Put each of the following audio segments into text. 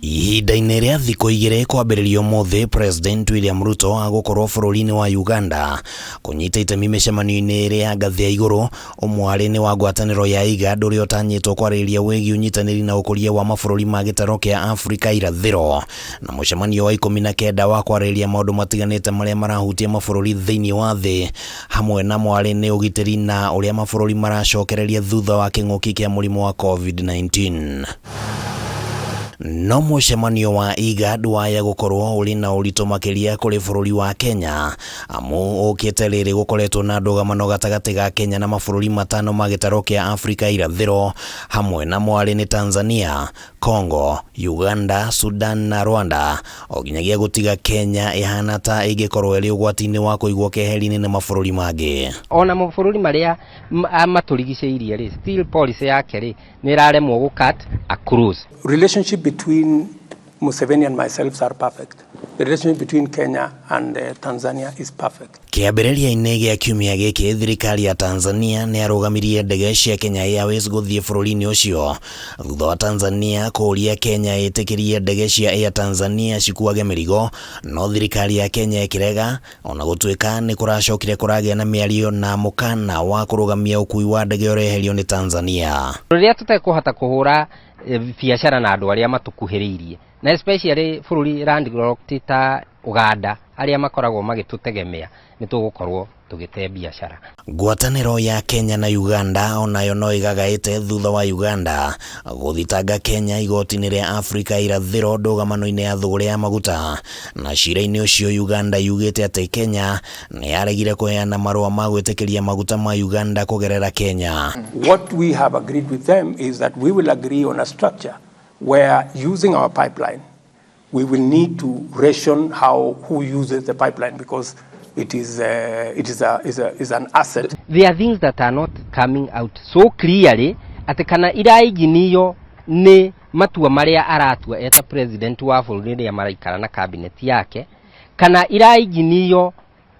Ihinda-inĩ rĩa thikũ igĩrĩ kwambĩrĩrio mũthĩ, President William Ruto agũkorwo bũrũri-inĩ wa Uganda kũnyita itemi mĩcemanio-inĩ ĩrĩ ya ngathĩ ya igũrũ, ũmwe arĩ wa ngwatanĩro ya IGAD ũrĩa ũtanyĩtwo kwarĩrĩria wĩgiĩ ũnyitanĩri na ũkũria wa mabũrũri ma gĩtarũ kĩa Afrika irathĩro, na mũcemanio wa 19 wa kwarĩrĩria maũndũ matiganĩte marĩa marahutia mabũrũri thĩinĩ wa thĩ, hamwe na mwarĩ nĩ ũgitĩri na ũrĩa mabũrũri maracokereria thutha wa kĩng'ũki kĩa mũrimũ wa COVID-19. No mũcemanio wa IGAD waya gũkorwo ũrĩ na ũritũ makĩria kũrĩ bũrũri wa Kenya, amu ũkĩte rĩrĩ gũkoretwo na ndũgamano gatagatĩ ga Kenya na mabũrũri matano ma gĩtarũ kĩa Afrika irathĩro, hamwe na mwarĩ nĩ Tanzania, Congo, Uganda, Sudan na Rwanda, o nginyagia gũtiga Kenya ĩhana ta ĩngĩkorwo ĩrĩ ũgwati-inĩ wa kũigwo keheri-inĩ nĩ mabũrũri mangĩ. Ona mabũrũri marĩa matũrigicĩirie rĩ, still policy yake rĩ nĩ ĩraremwo gũcut across. Relationship between Museveni and myself are perfect. The relationship between Kenya and Tanzania is perfect. Kĩambĩrĩria-inĩ gĩa kiumia gĩkĩ, thirikari ya Tanzania nĩ arũgamirie ndege cia Kenya Airways gũthiĩ bũrũri-inĩ ũcio, thutha wa Tanzania kũũria Kenya ĩtĩkĩrie ndege cia Air Tanzania cikuage mĩrigo, no thirikari ya Kenya ĩkĩrega, ona gũtuĩka nĩ kũracokire kũragĩa na mĩario na mũkana wa kũrũgamia ũkui wa ndege ũreherio nĩ Tanzania. Rĩrĩa tũtekũhota kũhũra biacara na andũ arĩa matukuhĩrĩirie, na especially bũrũri landlocked ta Uganda arĩa makoragwo magĩtũtegemea, nĩ tũgũkorwo tũgĩte biacara. Ngwatanĩro ya Kenya na Uganda onayo no ĩgagaĩte thutha wa Uganda gũthitanga Kenya igoti-inĩ rĩa Afrika irathĩro ndũgamano-inĩ ya thũgũrĩ ya maguta, na cira-inĩ ũcio Uganda yugĩte atĩ Kenya nĩ yaregire kũheana marũa ma gwĩtĩkĩria maguta ma Uganda kũgerera Kenya. What we have agreed with them is that we will agree on a structure where, using our pipeline, we will need to ration who uses the pipeline, because it is an asset. There are things that are not coming out so clearly ati kana iraiginiyo ni matua maria aratua eta president wa bũrũri rĩrĩa maraikara na cabinet yake, kana iraiginiyo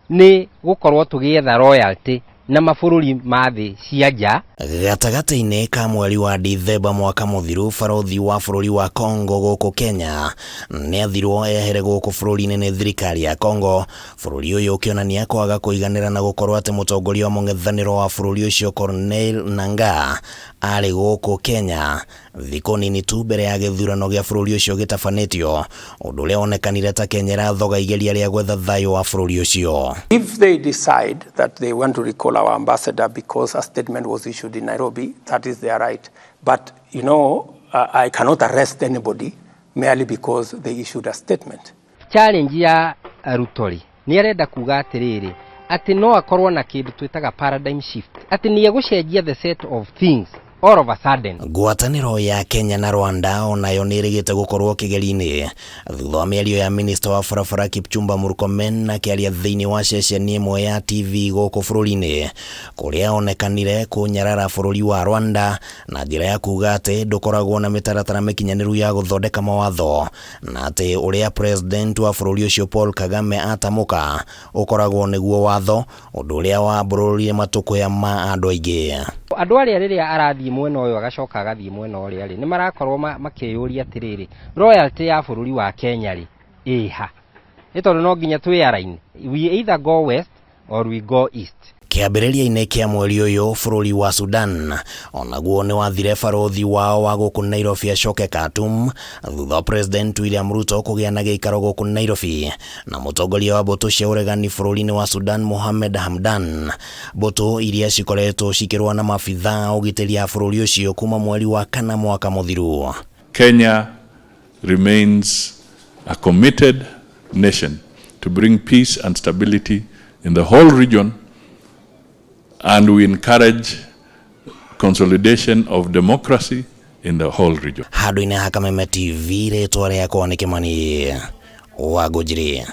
ni gũkorwo tũgĩetha royalty na mabũrũri ma thĩ cia nja. Gatagatĩ-inĩ ka mweri wa Dithemba mwaka mũthiru, barothi wa bũrũri wa Congo gũkũ Kenya nĩ athirwo ehere gũkũ bũrũri-inĩ nĩ thirikari ya Congo, bũrũri ũyũ ũkĩonania kwaga kũiganĩra na gũkorwo atĩ mũtongoria wa mũng'ethanĩro wa bũrũri ũcio Corneille Nangaa arĩ gũkũ Kenya thikũ nini tu mbere ya gĩthurano gĩa bũrũri ũcio gĩtabanĩtio, ũndũ ũrĩa wonekanire ta Kenya ĩrathoga igeria rĩa gwetha thayũ wa bũrũri ũcio. If they decide that they want to recall our ambassador because a statement was issued in Nairobi, that is their right. But, you know, I cannot arrest anybody merely because they issued a statement. Challenge ya RUTO nĩ arenda kuga atĩrĩrĩ, atĩ no akorwo na kĩndũ twĩtaga paradigm shift, atĩ nĩ egũcenjia the set of things all of a sudden. Ngwatanĩro ya Kenya na Rwanda onayo nĩ ĩrĩgĩte gũkorwo kĩgeri-inĩ thutha wa mĩario ya minister wa barabara Kipchumba Murkomen akĩaria thĩinĩ wa ceceni ĩmwe ya TV gũkũ bũrũri-inĩ, kũrĩa onekanire kũnyarara bũrũri wa Rwanda na njĩra ya kuga atĩ ndũkoragwo na mĩtaratara mĩkinyanĩru ya gũthondeka mawatho, na atĩ ũrĩa president wa bũrũri ũcio Paul Kagame atamũka ũkoragwo nĩguo watho, ũndũ ũrĩa wambũrũrire matũkũ ma andũ aingĩ. Andũ arĩa rĩrĩa arathiĩ mwena ũyũ agacoka agathiĩ mwena ũrĩa rĩ, nĩ marakorwo makĩyũria atĩrĩrĩ, royalty ya bũrũri wa Kenya rĩ ĩha, nĩ tondũ no nginya twĩyaraine, we either go west or we go east. Kĩambĩrĩria-inĩ kĩa mweri ũyũ, bũrũri wa Sudan onaguo nĩ wathire barothi wao wa gũkũ Nairobi acoke Khartoum thutha wa President William Ruto kũgĩa na gĩikaro gũkũ Nairobi na mũtongoria wa mbũtũ cia ũregani bũrũri-inĩ wa Sudan Mohamed Hamdan, mbũtũ iria cikoretwo cikĩrũa na mabithaa ũgitĩri ya bũrũri ũcio kuma mweri wa kana mwaka mũthiru. Kenya remains a committed nation to bring peace and stability in the whole region, and we encourage consolidation of democracy in the whole region. Handũ-inĩ ha Kameme TV, rĩtwa rĩakwa nĩ Kimani wa NGUNJIR.